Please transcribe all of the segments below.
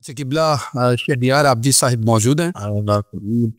قبلہ شہریار آبدی صاحب موجود ہیں۔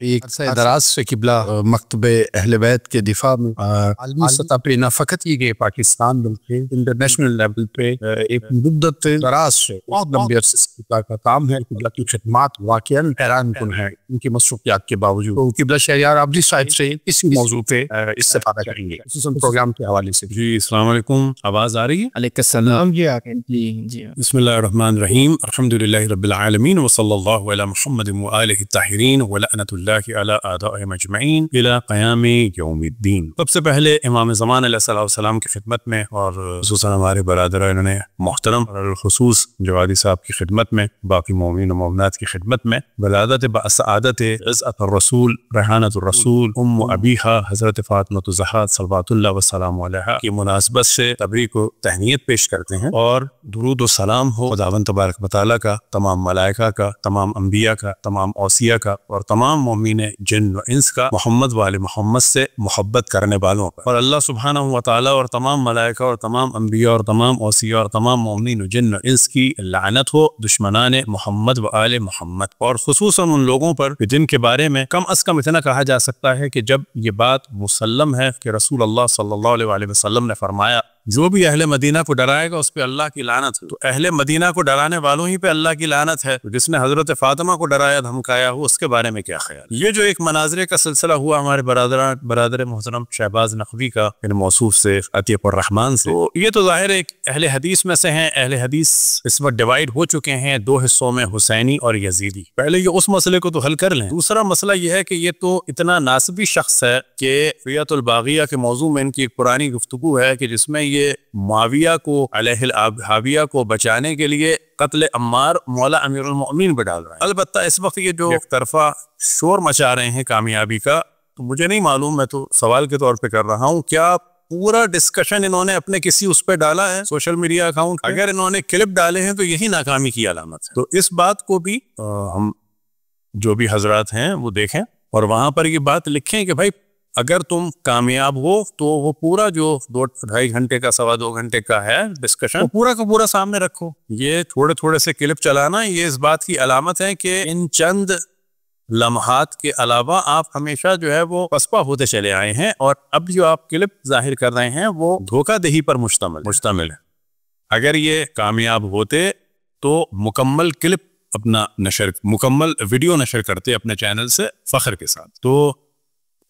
ایک عرصہ دراز سے قبلہ مکتب اہل بیت کے دفاع میں عالمی سطح پہ نہ فقط یہ کہ پاکستان بلکہ انٹرنیشنل لیول پہ ایک مدت دراز سے بہت لمبے عرصے سے قبلہ کا کام ہے۔ قبلہ کی خدمات واقعاً حیران کن ہے ان کی مصروفیات کے باوجود۔ تو قبلہ شہریار آبدی صاحب سے اسی موضوع پہ استفادہ کریں گے خصوصاً پروگرام کے حوالے سے۔ جی السلام علیکم، آواز آ رہی ہے؟ علیکم السلام۔ جی بسم اللہ الرحمن الرحیم، الحمدللہ رب العالمین وصلی اللہ علی محمد وآلہ الطاہرین ولعنۃ اللہ علی اعدائهم اجمعین الی قیام یوم الدین۔ سب سے پہلے امام زمان علیہ السلام کی خدمت میں اور خصوصاً ہمارے برادران محترم اور الخصوص جوادی صاحب کی خدمت میں، باقی مومنین و مومنات کی خدمت میں، ولادت بسعادت عزت الرسول ریحانۃ الرسول ام ابیہا حضرت فاطمہ الزہرا صلوات اللہ وسلام علیہا کی مناسبت سے تبریک و تہنیت پیش کرتے ہیں، اور درود و سلام ہو خداوند تبارک و تعالیٰ کا، تمام ملائکہ کا، تمام انبیاء کا، تمام اوصیاء کا اور تمام مومنین جن و انس کا، محمد وآل محمد سے محبت کرنے والوں کا، اور اللہ سبحانہ و تعالیٰ اور تمام ملائکہ اور تمام انبیاء اور تمام اوصیاء اور تمام مومنین جن و انس کی لعنت ہو دشمنان محمد وآل محمد، اور خصوصاً ان لوگوں پر جن کے بارے میں کم از کم اتنا کہا جا سکتا ہے کہ جب یہ بات مسلم ہے کہ رسول اللہ صلی اللہ علیہ وسلم نے فرمایا جو بھی اہل مدینہ کو ڈرائے گا اس پہ اللہ کی لعنت ہے، تو اہل مدینہ کو ڈرانے والوں ہی پہ اللہ کی لعنت ہے۔ جس نے حضرت فاطمہ کو ڈرایا دھمکایا ہو اس کے بارے میں کیا خیال؟ یہ جو ایک مناظرے کا سلسلہ ہوا ہمارے برادر محترم شہباز نقوی کا موصوف سے عطیہ الرحمن سے، تو یہ تو ظاہر ہے اہل حدیث میں سے ہیں۔ اہل حدیث اس وقت ڈیوائیڈ ہو چکے ہیں دو حصوں میں، حسینی اور یزیدی۔ پہلے یہ اس مسئلے کو تو حل کر لیں۔ دوسرا مسئلہ یہ ہے کہ یہ تو اتنا ناسبی شخص ہے کہ فیۃ الباغیہ کے موضوع میں ان کی ایک پرانی گفتگو ہے کہ جس میں یہ معاویہ کو علیہ الحاویہ کو بچانے کے لیے قتل عمار مولا امیر المؤمنین پہ ڈال رہے ہیں۔ البتہ اس وقت یہ جو ایک طرفہ شور مچا رہے ہیں کامیابی کا، تو مجھے نہیں معلوم، میں تو سوال کے طور پہ کر رہا ہوں، کیا پورا ڈسکشن انہوں نے اپنے کسی اس پہ ڈالا ہے سوشل میڈیا اکاؤنٹ؟ اگر انہوں نے کلپ ڈالے ہیں تو یہی ناکامی کی علامت ہے۔ تو اس بات کو بھی ہم جو بھی حضرات ہیں وہ دیکھیں اور وہاں پر یہ بات لکھیں کہ بھائی اگر تم کامیاب ہو تو وہ پورا جو 2-2.5 گھنٹے کا 2.25 گھنٹے کا ہے ڈسکشن، وہ پورا کا پورا سامنے رکھو۔ یہ تھوڑے تھوڑے سے کلپ چلانا یہ اس بات کی علامت ہے کہ ان چند لمحات کے علاوہ آپ ہمیشہ جو ہے وہ پسپا ہوتے چلے آئے ہیں، اور اب جو آپ کلپ ظاہر کر رہے ہیں وہ دھوکہ دہی پر مشتمل ہے۔ اگر یہ کامیاب ہوتے تو مکمل کلپ مکمل ویڈیو نشر کرتے اپنے چینل سے فخر کے ساتھ۔ تو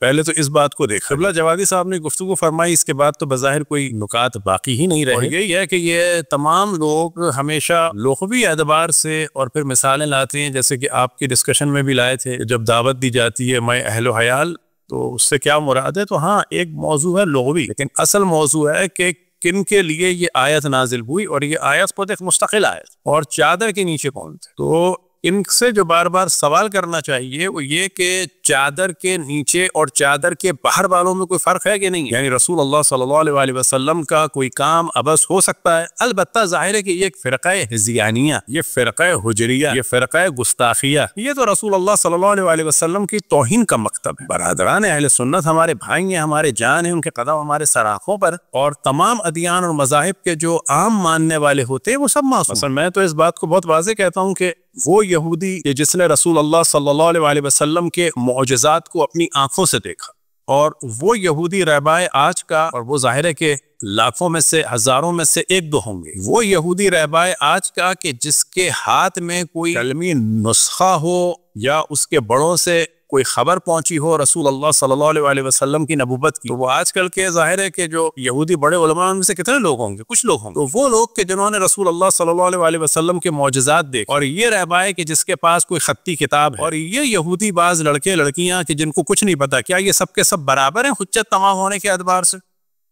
پہلے تو اس بات کو دیکھ قبلہ جوادی صاحب نے گفتگو فرمائی، اس کے بعد تو بظاہر کوئی نکات باقی ہی نہیں رہے۔ یہی ہے کہ یہ تمام لوگ ہمیشہ لغوی اعتبار سے اور پھر مثالیں لاتے ہیں، جیسے کہ آپ کی ڈسکشن میں بھی لائے تھے، جب دعوت دی جاتی ہے میں اہل و حیال، تو اس سے کیا مراد ہے؟ تو ہاں ایک موضوع ہے لغوی، لیکن اصل موضوع ہے کہ کن کے لیے یہ آیت نازل ہوئی، اور یہ آیت خود ایک مستقل آیت، اور چادر کے نیچے کون تھے؟ تو ان سے جو بار بار سوال کرنا چاہیے وہ یہ کہ چادر کے نیچے اور چادر کے باہر والوں میں کوئی فرق ہے کہ نہیں؟ یعنی رسول اللہ صلی اللہ علیہ وسلم کا کوئی کام عبث ہو سکتا ہے؟ البتہ ظاہر ہے کہ یہ ایک فرقہ حزیانیہ، یہ فرقہ حجریہ، یہ فرقہ گستاخیہ، یہ تو رسول اللہ صلی اللہ علیہ وسلم کی توہین کا مکتب ہے۔ برادران اہل سنت ہمارے بھائی ہیں، ہمارے جان ہیں، ان کے قدم ہمارے سراخوں پر، اور تمام ادیان اور مذاہب کے جو عام ماننے والے ہوتے ہیں وہ سب معصوم۔ مثلا میں تو اس بات کو بہت واضح کہتا ہوں کہ وہ یہودی جس نے رسول اللہ صلی اللہ علیہ وسلم کے معجزات کو اپنی آنکھوں سے دیکھا، اور وہ یہودی رہبائے آج کا، اور وہ ظاہر ہے کہ لاکھوں میں سے ہزاروں میں سے 1-2 ہوں گے، وہ یہودی رہبائے آج کا کہ جس کے ہاتھ میں کوئی علمی نسخہ ہو یا اس کے بڑوں سے کوئی خبر پہنچی ہو رسول اللہ صلی اللہ علیہ وسلم کی نبوت کی، تو وہ آج کل کے ظاہر ہے کہ جو یہودی بڑے علماء میں سے کتنے لوگ ہوں گے؟ کچھ لوگ ہوں گے۔ تو وہ لوگ کہ جنہوں نے رسول اللہ صلی اللہ علیہ وسلم کے معجزات دیکھے، اور یہ رہبائے کہ جس کے پاس کوئی خطی کتاب ہے، اور یہ یہودی بعض لڑکے لڑکیاں کہ جن کو کچھ نہیں پتا، کیا یہ سب کے سب برابر ہیں حجت تمام ہونے کے اعتبار سے؟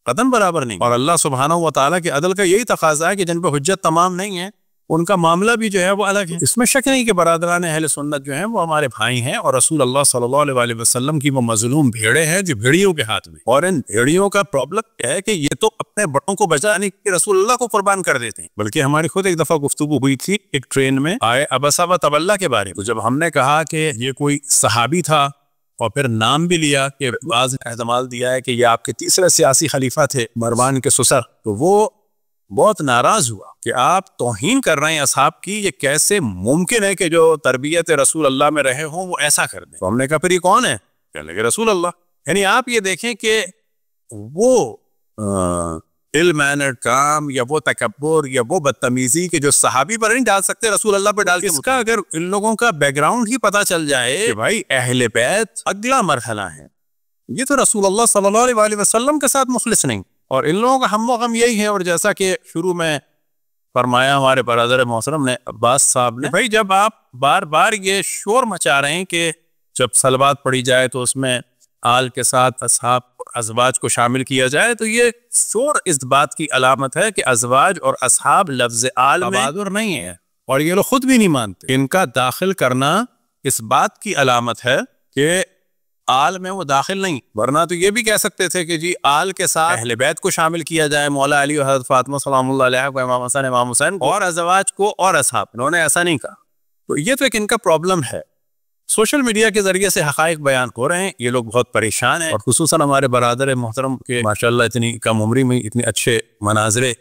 قطعاً برابر نہیں۔ اور اللہ سبحانہ و تعالیٰ کے عدل کا یہی تقاضا ہے کہ جن پہ حجت تمام نہیں ہے ان کا معاملہ بھی جو ہے وہ الگ ہے۔ اس میں شک نہیں کہ برادران اہل سنت جو ہیں وہ ہمارے بھائی ہیں، اور رسول اللہ صلی اللہ علیہ وسلم کی وہ مظلوم بھیڑیں ہیں جو بھیڑیوں کے ہاتھ میں، اور ان بھیڑیوں کا پرابلم ہے کہ یہ تو اپنے بڑوں کو بچانے کے رسول اللہ کو قربان کر دیتے ہیں۔ بلکہ ہماری خود ایک دفعہ گفتگو ہوئی تھی ایک ٹرین میں آئے ابسا و تولہ کے بارے میں، تو جب ہم نے کہا کہ یہ کوئی صحابی تھا اور پھر نام بھی لیا کہ بعض احتمال دیا ہے کہ یہ آپ کے تیسرے سیاسی خلیفہ تھے مروان کے سسر، تو وہ بہت ناراض ہوا۔ کہ آپ توہین کر رہے ہیں اصحاب کی، یہ کیسے ممکن ہے کہ جو تربیت رسول اللہ میں رہے ہوں وہ ایسا کر دیں؟ تو ہم نے کہا پھر یہ کون ہے؟ کہنے لگے رسول اللہ۔ یعنی آپ یہ دیکھیں کہ وہ ill mannered کام یا وہ تکبر یا وہ بدتمیزی کہ جو صحابی پر نہیں ڈال سکتے رسول اللہ پر ڈال کے، اس کا اگر ان لوگوں کا بیک گراؤنڈ ہی پتا چل جائے کہ بھائی اہل بیت اگلا مرحلہ ہے، یہ تو رسول اللہ صلی اللہ علیہ وسلم کے ساتھ مخلص نہیں، اور ان لوگوں کا ہم و غم یہی ہے۔ اور جیسا کہ شروع میں فرمایا ہمارے برادر محترم نے، عباس صاحب نے، بھائی جب آپ بار بار یہ شور مچا رہے ہیں کہ جب صلوات پڑھی جائے تو اس میں آل کے ساتھ اصحاب ازواج کو شامل کیا جائے، تو یہ شور اس بات کی علامت ہے کہ ازواج اور اصحاب لفظ آل میں تبادر نہیں ہے، اور یہ لوگ خود بھی نہیں مانتے۔ ان کا داخل کرنا اس بات کی علامت ہے کہ آل میں وہ داخل نہیں، ورنہ تو یہ بھی کہہ سکتے تھے کہ جی آل کے ساتھ اہل بیت کو شامل کیا جائے، مولا علی و حضرت فاطمہ سلام اللہ علیہ کو، امام حسن امام حسین کو، اور ازواج کو اور اصحاب۔ انہوں نے ایسا نہیں کہا۔ تو یہ تو ایک ان کا پرابلم ہے۔ سوشل میڈیا کے ذریعے سے حقائق بیان ہو رہے ہیں، یہ لوگ بہت پریشان ہیں، اور خصوصاً ہمارے برادر محترم کے ماشاءاللہ اتنی کم عمری میں اتنے اچھے مناظرے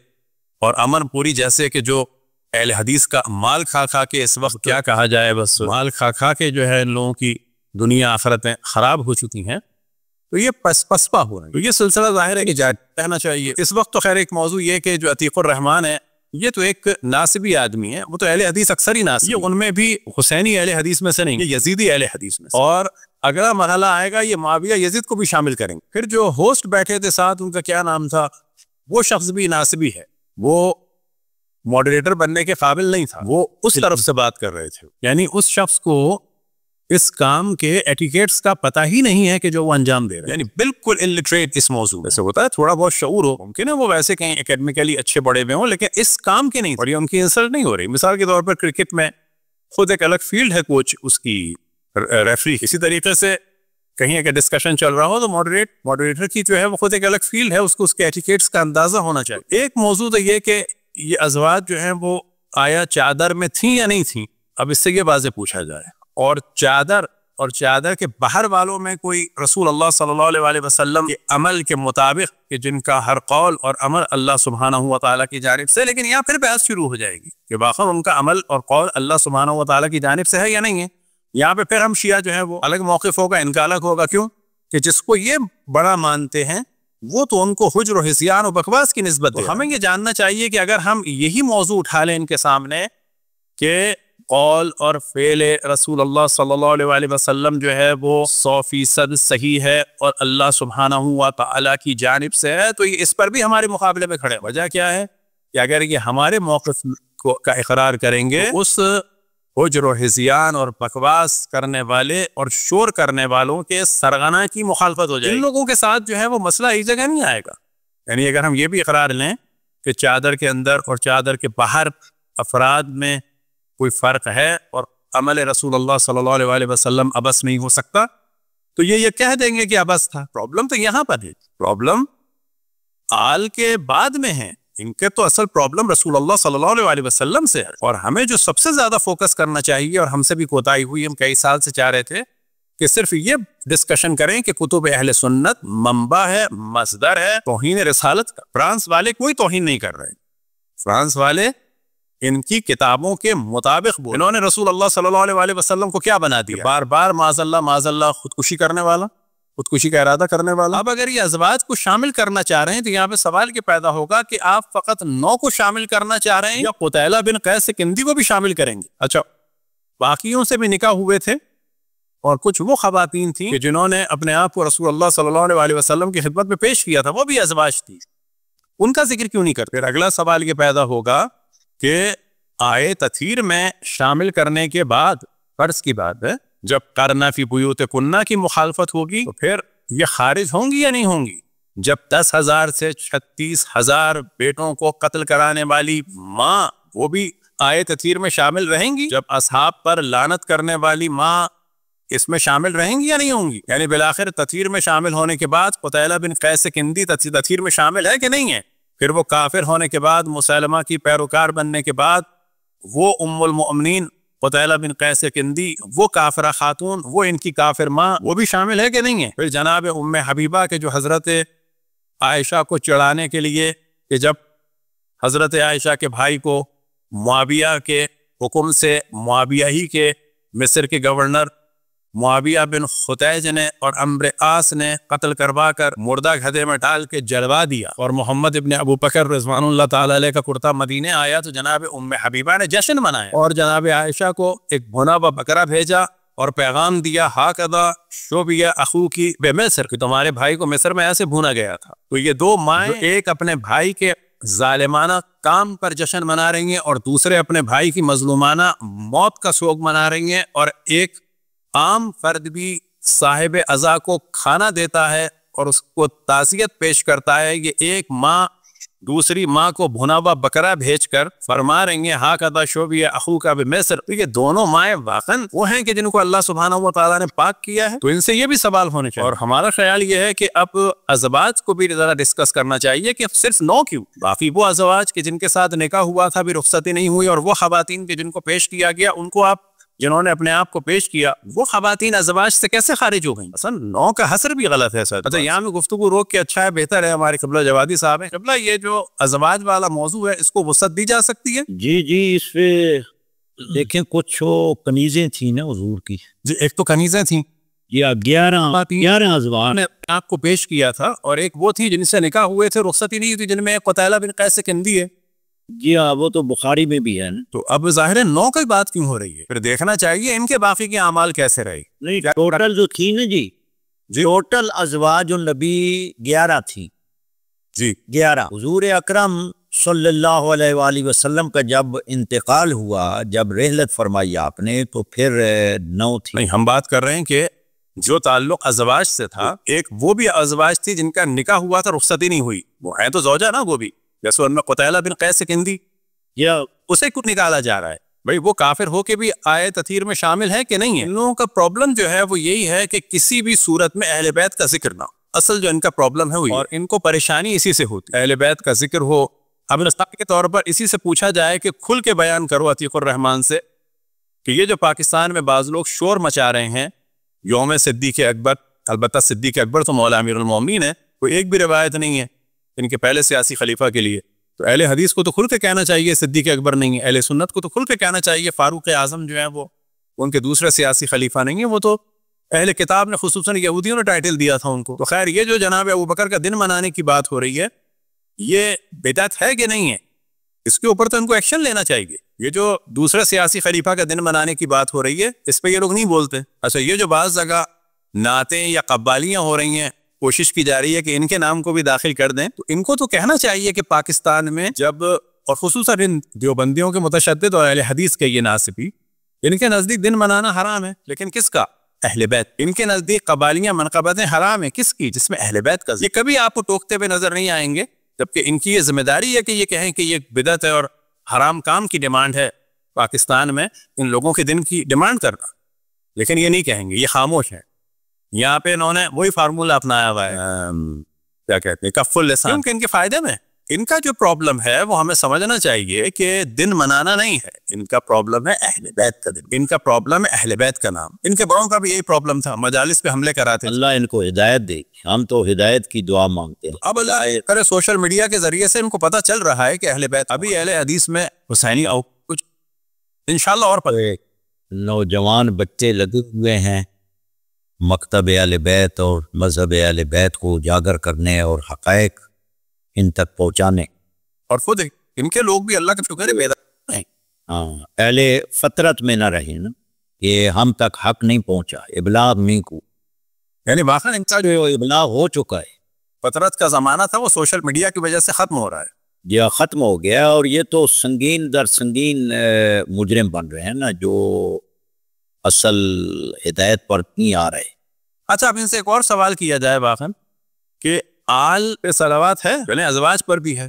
اور امن پوری جیسے کہ جو اہل حدیث کا مال کھا کھا کے اس وقت کیا کہا جائے، بس مال کھا کھا کے جو ہے ان لوگوں کی دنیا آخرتیں خراب ہو چکی ہیں، تو یہ پسپا ہو رہا ہے۔ تو یہ سلسلہ ظاہر ہے کہ جاری رہنا چاہیے۔ اس وقت تو خیر ایک موضوع یہ کہ جو عتیق الرحمن ہے، یہ تو ایک ناصبی آدمی ہے، وہ تو اہل حدیث اکثر ہی ناصبی، یہ ان میں بھی حسینی اہل حدیث میں سے نہیں، یہ یزیدی اہل حدیث میں سے، اور اگلا مرحلہ آئے گا یہ معاویہ یزید کو بھی شامل کریں گے۔ پھر جو ہوسٹ بیٹھے تھے ساتھ، ان کا کیا نام تھا، وہ شخص بھی ناصبی ہے، وہ ماڈریٹر بننے کے قابل نہیں تھا، وہ اس طرف سے بات کر رہے تھے، یعنی اس شخص کو اس کام کے ایٹیکیٹس کا پتہ ہی نہیں ہے کہ جو وہ انجام دے رہے ہیں، یعنی بالکل انلیٹریٹ اس موضوع میں۔ سے ہوتا ہے تھوڑا بہت شعور ہو، ممکن ہے وہ ویسے کہیں اکیڈمیکلی اچھے بڑے ہوئے ہوں، لیکن اس کام کے نہیں، اور یہ ان کی انسلٹ نہیں ہو رہی۔ مثال کے طور پر کرکٹ میں خود ایک الگ فیلڈ ہے، کوچ اس کی ریفری، اسی طریقے سے کہیں اگر ڈسکشن چل رہا ہو تو ماڈریٹر کی جو ہے وہ خود ایک الگ فیلڈ ہے، اس کو اس کے ایٹیکیٹس کا اندازہ ہونا چاہیے۔ ایک موضوع تو یہ کہ یہ ازواج جو ہیں وہ آیا چادر میں تھیں یا نہیں تھیں، اب اس سے یہ واضح پوچھا جائے، اور چادر کے باہر والوں میں کوئی رسول اللہ صلی اللہ علیہ وسلم کے عمل کے مطابق کہ جن کا ہر قول اور عمل اللہ سبحانہ و تعالیٰ کی جانب سے، لیکن یہاں پھر بحث شروع ہو جائے گی کہ باخر ان کا عمل اور قول اللہ سبحانہ و تعالیٰ کی جانب سے ہے یا نہیں ہے۔ یہاں پہ پھر ہم شیعہ جو ہے وہ الگ موقف ہوگا، ان کا الگ ہوگا۔ کیوں کہ جس کو یہ بڑا مانتے ہیں وہ تو ان کو حجر و حسیان و بکواس کی نسبت ہے۔ ہمیں یہ جاننا چاہیے کہ اگر ہم یہی موضوع اٹھا لیں ان کے سامنے کہ قول اور فعل رسول اللہ صلی اللہ علیہ وسلم جو ہے وہ 100% صحیح ہے اور اللہ سبحانہ و تعالیٰ کی جانب سے ہے، تو یہ اس پر بھی ہمارے مقابلے میں کھڑے۔ وجہ کیا ہے کہ اگر یہ ہمارے موقف کا اقرار کریں گے، اس حجر و حزیان اور بکواس کرنے والے اور شور کرنے والوں کے سرغنہ کی مخالفت ہو جائے گی۔ ان لوگوں کے ساتھ جو ہے وہ مسئلہ ایک جگہ نہیں آئے گا۔ یعنی اگر ہم یہ بھی اقرار لیں کہ چادر کے اندر اور چادر کے باہر افراد میں کوئی فرق ہے اور عمل رسول اللہ صلی اللہ علیہ وسلم ابس نہیں ہو سکتا، تو یہ کہہ دیں گے کہ ابس تھا۔ پرابلم تو یہاں پر ہے، پرابلم آل کے بعد میں ہے، ان کے تو اصل پرابلم رسول اللہ صلی اللہ علیہ وسلم سے ہے۔ اور ہمیں جو سب سے زیادہ فوکس کرنا چاہیے، اور ہم سے بھی کوتاہی ہوئی، ہم کئی سال سے چاہ رہے تھے کہ صرف یہ ڈسکشن کریں کہ کتب اہل سنت منبع ہے، مصدر ہے توہین رسالت کا۔ فرانس والے کوئی توہین نہیں کر رہے، فرانس والے ان کی کتابوں کے مطابق بول، انہوں نے رسول اللہ صلی اللہ علیہ وسلم کو کیا بنا دیا؟ بار بار معاذ اللہ خودکشی کرنے والا، خودکشی کا ارادہ کرنے والا۔ اب اگر یہ ازواج کو شامل کرنا چاہ رہے ہیں تو یہاں پہ سوال یہ پیدا ہوگا کہ آپ فقط 9 کو شامل کرنا چاہ رہے ہیں یا قتیلہ بن قیس کندی کو بھی شامل کریں گے؟ اچھا، باقیوں سے بھی نکاح ہوئے تھے، اور کچھ وہ خواتین تھیں کہ جنہوں نے اپنے آپ کو رسول اللہ صلی اللہ علیہ وسلم کی خدمت میں پیش کیا تھا، وہ بھی ازواج تھی، ان کا ذکر کیوں نہیں کرتے؟ پھر اگلا سوال یہ پیدا ہوگا کہ آئے تطہیر میں شامل کرنے کے بعد، فرض کی بات ہے، جب قرنا فی بیوتکن کی مخالفت ہوگی تو پھر یہ خارج ہوں گی یا نہیں ہوں گی؟ جب 10,000 سے 36,000 بیٹوں کو قتل کرانے والی ماں، وہ بھی آئے تطہیر میں شامل رہیں گی؟ جب اصحاب پر لعنت کرنے والی ماں اس میں شامل رہیں گی یا نہیں ہوں گی؟ یعنی بالآخر تطہیر میں شامل ہونے کے بعد قتیلہ بن قیس کندی تطہیر میں شامل ہے کہ نہیں ہے؟ پھر وہ کافر ہونے کے بعد، مسلمہ کی پیروکار بننے کے بعد، وہ ام المؤمنین قتیلہ بن قیس کندی، وہ کافرہ خاتون، وہ ان کی کافر ماں، وہ بھی شامل ہے کہ نہیں ہے؟ پھر جناب ام حبیبہ کے جو حضرت عائشہ کو چڑھانے کے لیے کہ جب حضرت عائشہ کے بھائی کو معاویہ کے حکم سے معاویہ ہی کے مصر کے گورنر معاویہ بن خطیج نے اور عمرو عاص نے قتل کروا کر مردہ گدھے میں ڈال کے جلوا دیا، اور محمد ابن ابو بکر رضوان اللہ تعالی علیہ کا کرتا مدینے آیا تو جناب ام حبیبہ نے جشن منایا اور جناب عائشہ کو ایک بھنا ہوا بکرا بھیجا اور پیغام دیا ہاکذا شوبیہ اخو کی بے مصر، کہ تمہارے بھائی کو مصر میں ایسے بھونا گیا تھا۔ تو یہ دو مائیں ایک اپنے بھائی کے ظالمانہ کام پر جشن منا رہی ہیں اور دوسرے اپنے بھائی کی مظلومانہ موت کا سوگ منا رہی ہیں، اور ایک عام فرد بھی صاحب عزا کو کھانا دیتا ہے اور اس کو تعزیت پیش کرتا ہے۔ یہ ایک ماں دوسری ماں کو بھنا ہوا بکرا بھیج کر فرما رہی ہیں ہاکذا شوبیہ اخو کا بمصر۔ تو یہ دونوں مائیں واقعاً وہ ہیں کہ جن کو اللہ سبحانہ و تعالیٰ نے پاک کیا ہے، تو ان سے یہ بھی سوال ہونے چاہیے۔ اور ہمارا خیال یہ ہے کہ اب ازواج کو بھی ذرا ڈسکس کرنا چاہیے کہ صرف 9 کیوں، باقی وہ ازواج کے جن کے ساتھ نکاح ہوا تھا بھی رخصتی نہیں ہوئی، اور وہ خواتین کے جن کو پیش کیا گیا ان کو آپ جنہوں نے اپنے آپ کو پیش کیا وہ خواتین ازواج سے کیسے خارج ہو گئیں؟ اصلا 9 کا حصر بھی غلط ہے سر۔ اچھا یہاں میں گفتگو روک کے اچھا ہے، بہتر ہے، ہمارے قبلہ جوادی صاحب ہیں۔ قبلہ یہ جو ازواج والا موضوع ہے اس کو وسعت دی جا سکتی ہے؟ جی اس پہ دیکھیں کچھ کنیزیں تھیں نا حضور کی، جی ایک تو کنیزیں تھیں، یا 11 ازواج نے آپ کو پیش کیا تھا، اور ایک وہ تھی جن سے نکاح ہوئے تھے رخصتی نہیں تھی، جن میں قتیلہ بن قیس کندی ہے۔ جی ہاں وہ تو بخاری میں بھی ہے نا۔ تو اب ظاہر ہے 9 کی بات کیوں ہو رہی ہے؟ پھر دیکھنا چاہیے ان کے باقی کے اعمال کیسے رہے۔ نہیں ٹوٹل جو تھی نا جی ٹوٹل ازواج النبی 11 تھی، جی 11۔ حضور اکرم صلی اللہ علیہ وآلہ وسلم کا جب انتقال ہوا، جب رحلت فرمائی آپ نے، تو پھر 9 تھی۔ نہیں ہم بات کر رہے ہیں کہ جو تعلق ازواج سے تھا، ایک وہ بھی ازواج تھی جن کا نکاح ہوا تھا رخصتی نہیں ہوئی، وہ ہیں تو زوجہ نا، وہ بھی جیسے ان میں قتیلہ بن قیس کندی، یا اسے کچھ نکالا جا رہا ہے بھائی وہ کافر ہو کے بھی آئے تطہیر میں شامل ہے کہ نہیں ہے؟ ان لوگوں کا پرابلم جو ہے وہ یہی ہے کہ کسی بھی صورت میں اہل بیت کا ذکر نہ، اصل جو ان کا پرابلم ہے وہ، اور ان کو پریشانی اسی سے ہوتی ہے، اہل بیت کا ذکر ہو۔ اب مثال کے طور پر اسی سے پوچھا جائے کہ کھل کے بیان کرو عتیق الرحمان سے کہ یہ جو پاکستان میں بعض لوگ شور مچا رہے ہیں یوم صدیق اکبر، البتہ صدیق اکبر تو مولا امیر المومنین ہے، کوئی ایک بھی روایت نہیں ہے ان کے پہلے سیاسی خلیفہ کے لیے، تو اہل حدیث کو تو کھل کے کہنا چاہیے صدیق اکبر نہیں ہے، اہل سنت کو تو کھل کے کہنا چاہیے فاروق اعظم جو ہیں وہ ان کے دوسرے سیاسی خلیفہ نہیں ہیں، وہ تو اہل کتاب نے خصوصاً یہودیوں نے ٹائٹل دیا تھا ان کو۔ تو خیر یہ جو جناب ابوبکر کا دن منانے کی بات ہو رہی ہے یہ بدعت ہے کہ نہیں ہے، اس کے اوپر تو ان کو ایکشن لینا چاہیے۔ یہ جو دوسرے سیاسی خلیفہ کا دن منانے کی بات ہو رہی ہے اس پہ یہ لوگ نہیں بولتے۔ اچھا یہ جو بعض جگہ نعتیں یا قوالیاں ہو رہی ہیں، کوشش کی جا رہی ہے کہ ان کے نام کو بھی داخل کر دیں، تو ان کو تو کہنا چاہیے کہ پاکستان میں جب، اور خصوصاً ان دیوبندیوں کے متشدد اور اہل حدیث کے یہ ناصبی، ان کے نزدیک دن منانا حرام ہے، لیکن کس کا؟ اہل بیت۔ ان کے نزدیک قوالیاں منقبتیں حرام ہیں، کس کی؟ جس میں اہل بیت کا۔ یہ کبھی آپ کو ٹوکتے ہوئے نظر نہیں آئیں گے، جبکہ ان کی یہ ذمہ داری ہے کہ یہ کہیں کہ یہ بدعت ہے اور حرام کام کی ڈیمانڈ ہے پاکستان میں ان لوگوں کے دن کی ڈیمانڈ کرنا، لیکن یہ نہیں کہیں گے، یہ خاموش ہے۔ یہاں پہ انہوں نے وہی فارمولہ اپنایا ہوا ہے، کیا کہتے ہیں، کف اللسان، کیونکہ ان کے فائدے میں۔ ان کا جو پرابلم ہے وہ ہمیں سمجھنا چاہیے کہ دن منانا نہیں ہے، ان کا پرابلم ہے اہل بیت کا دن، ان کا پرابلم ہے اہل بیت کا نام۔ ان کے بڑوں کا بھی یہی پرابلم تھا، مجالس پہ حملے کراتے تھے۔ اللہ ان کو ہدایت دے، ہم تو ہدایت کی دعا مانگتے ہیں۔ اب اللہ کرے سوشل میڈیا کے ذریعے سے ان کو پتہ چل رہا ہے کہ اہل بیت، ابھی اہل حدیث میں حسینی اور کچھ انشاءاللہ اور نوجوان بچے لگے ہوئے ہیں مکتب اہل بیت اور مذہب اہل بیت کو اجاگر کرنے اور حقائق ان تک پہنچانے، اور خود ان کے لوگ بھی اللہ کا شکر ہے بیدار ہیں۔ ہاں اہل فطرت میں نہ رہے نا، کہ ہم تک حق نہیں پہنچا، ابلاغ نہیں کو، یعنی واقعا ان کا جو ابلاغ ہو چکا ہے، فطرت کا زمانہ تھا وہ سوشل میڈیا کی وجہ سے ختم ہو رہا ہے، یہ ختم ہو گیا، اور یہ تو سنگین در سنگین مجرم بن رہے ہیں نا جو اصل ہدایت پر نہیں آ رہے۔ اچھا اب ان سے ایک اور سوال کیا جائے واقعا کہ آل پہ صلوات ہے، چلیں ازواج پر بھی ہے،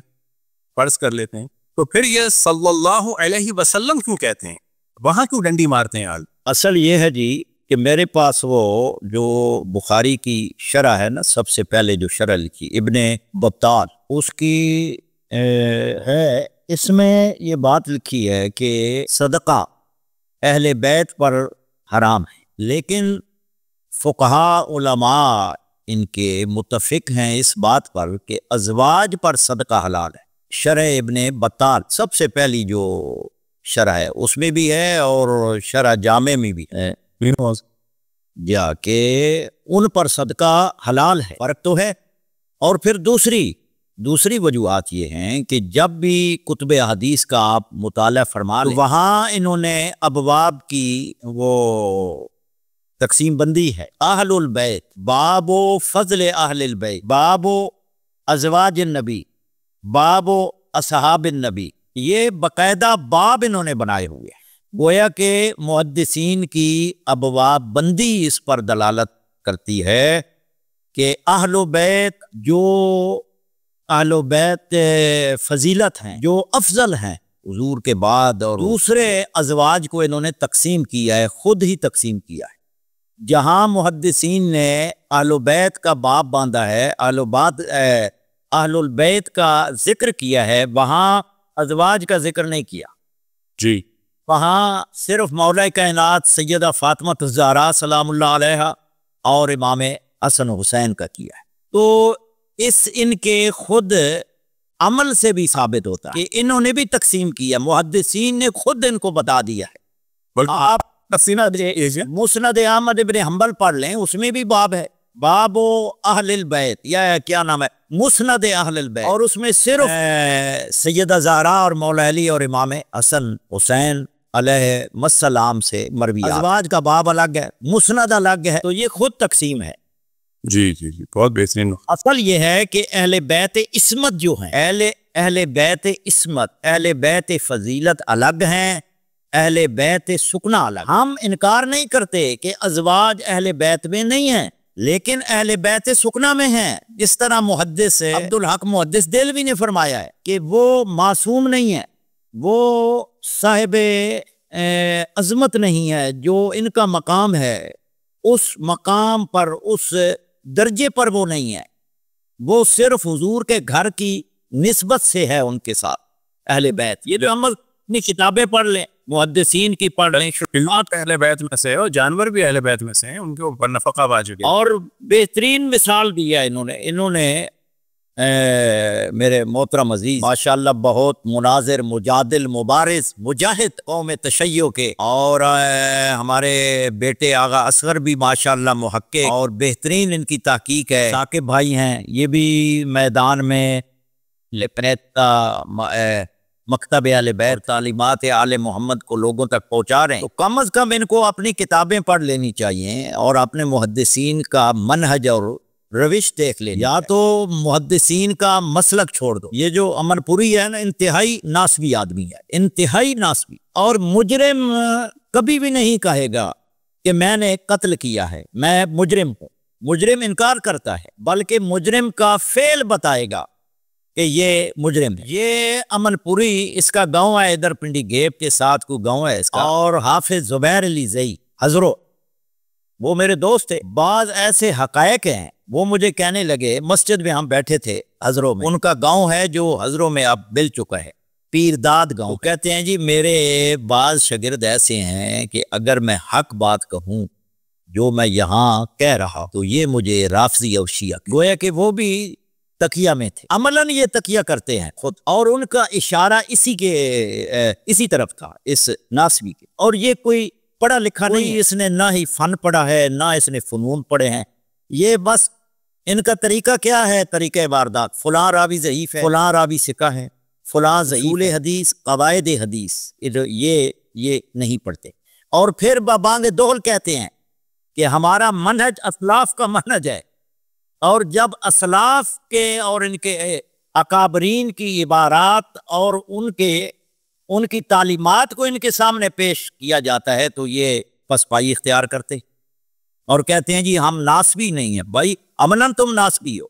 فرض کر لیتے ہیں، تو پھر یہ صلی اللہ علیہ وسلم کیوں کہتے ہیں؟ وہاں کیوں ڈنڈی مارتے ہیں آل؟ اصل یہ ہے جی کہ میرے پاس وہ جو بخاری کی شرح ہے نا، سب سے پہلے جو شرح لکھی ابن بطال، اس کی ہے، اس میں یہ بات لکھی ہے کہ صدقہ اہل بیت پر حرام ہے، لیکن فقہاء علماء ان کے متفق ہیں اس بات پر کہ ازواج پر صدقہ حلال ہے، شرح ابن بطال سب سے پہلی جو شرح ہے اس میں بھی ہے اور شرح جامع میں بھی ہے جا کہ ان پر صدقہ حلال ہے، فرق تو ہے۔ اور پھر دوسری وجوہات یہ ہیں کہ جب بھی کتب حدیث کا آپ مطالعہ فرما لیں وہاں انہوں نے ابواب کی وہ تقسیم بندی ہے۔ اہل البیت، باب و فضل اہل البیت، باب و ازواج النبی، باب و اصحاب النبی، یہ باقاعدہ باب انہوں نے بنائے ہوئے ہیں۔ گویا کہ محدثین کی ابواب بندی اس پر دلالت کرتی ہے کہ اہل بیت جو اہل بیت فضیلت ہیں، جو افضل ہیں حضور کے بعد، اور دوسرے ازواج کو انہوں نے تقسیم کیا ہے، خود ہی تقسیم کیا ہے۔ جہاں محدثین نے اہل بیت کا باب باندھا ہے، اہل البیت کا ذکر کیا ہے، وہاں ازواج کا ذکر نہیں کیا جی، وہاں صرف مولا کائنات سیدہ فاطمہ الزہرا سلام اللہ علیہا اور امام حسن حسین کا کیا ہے۔ تو ان کے خود عمل سے بھی ثابت ہوتا ہے کہ انہوں نے بھی تقسیم کیا، محدثین نے خود ان کو بتا دیا ہے۔ آپ مسند احمد ابن حنبل پڑھ لیں، اس میں بھی باب ہے، باب و اہل البیت، یا کیا نام ہے، مسند اہل البیت، اور اس میں صرف سیدہ زہرا اور مولا علی اور امام حسن حسین علیہ السلام سے مروی ازواج کا باب الگ ہے، مسند الگ ہے، تو یہ خود تقسیم ہے۔ جی جی جی، بہت بہترین۔ اصل یہ ہے کہ اہل بیت عصمت جو ہیں، اہل بیت عصمت، اہل بیت فضیلت الگ ہیں، اہل بیت سکنا الگ۔ ہم انکار نہیں کرتے کہ ازواج اہل بیت میں نہیں ہیں، لیکن اہل بیت سکنا میں ہیں، جس طرح محدث عبدالحق محدث دہلوی نے فرمایا ہے کہ وہ معصوم نہیں ہے، وہ صاحب عظمت نہیں ہے، جو ان کا مقام ہے اس مقام پر، اس درجے پر وہ نہیں ہے، وہ صرف حضور کے گھر کی نسبت سے ہے ان کے ساتھ اہل بیت۔ یہ جو ہم اپنی کتابیں پڑھ لیں، محدثین کی پڑھ لیں، شکلات اہل بیت میں سے اور جانور بھی اہل بیت میں سے ہیں، ان کے اوپر نفقہ واجب ہے۔ اور بہترین مثال دیا انہوں نے میرے محترم عزیز ماشاءاللہ بہت مناظر، مجادل، مبارز، مجاہد قوم تشیع کے، اور ہمارے بیٹے آغا اصغر بھی ماشاءاللہ محقق اور بہترین ان کی تحقیق ہے، ثاقب بھائی ہیں، یہ بھی میدان میں مکتب اہل بیت، تعلیمات آل محمد کو لوگوں تک پہنچا رہے ہیں۔ تو کم از کم ان کو اپنی کتابیں پڑھ لینی چاہیے اور اپنے محدثین کا منہج اور روش دیکھ لیں، یا تو محدثین کا مسلک چھوڑ دو۔ یہ جو امن پوری ہے نا، انتہائی ناسوی آدمی ہے، انتہائی ناسوی، اور مجرم کبھی بھی نہیں کہے گا کہ میں نے قتل کیا ہے، میں مجرم ہوں۔ مجرم انکار کرتا ہے، بلکہ مجرم کا فعل بتائے گا کہ یہ مجرم ہے۔ یہ امن پوری، اس کا گاؤں ہے ادھر پنڈی گیپ کے ساتھ کو گاؤں ہے اس کا، اور حافظ زبیر علی زئی حضرو، وہ میرے دوست تھے۔ بعض ایسے حقائق ہیں، وہ مجھے کہنے لگے، مسجد میں ہم بیٹھے تھے حضروں میں، ان کا گاؤں ہے جو حضروں میں اب مل چکا ہے، پیرداد گاؤں۔ کہتے ہیں جی میرے بعض شاگرد ایسے ہیں کہ اگر میں حق بات کہوں جو میں یہاں کہہ رہا تو یہ مجھے رافضی اور شیعہ، گویا کہ وہ بھی تقیہ میں تھے، عملاً یہ تقیہ کرتے ہیں خود، اور ان کا اشارہ اسی طرف تھا، اس ناسوی کے۔ اور یہ کوئی پڑھا لکھا نہیں، اس نے نہ ہی فن پڑھا ہے، نہ اس نے فنون پڑھے ہیں، یہ بس ان کا طریقہ کیا ہے، طریقہ واردات، فلاں راوی ضعیف ہے، فلاں راوی ثقہ ہے، فلاں ضعیف حدیث، قواعد حدیث، یہ نہیں پڑھتے۔ اور پھر بانگ دہل کہتے ہیں کہ ہمارا منہج اسلاف کا منہج ہے، اور جب اسلاف کے اور ان کے اکابرین کی عبارات اور ان کی تعلیمات کو ان کے سامنے پیش کیا جاتا ہے تو یہ پسپائی اختیار کرتے اور کہتے ہیں جی ہم ناسبی نہیں ہیں۔ بھائی عملاً تم ناسبی ہو،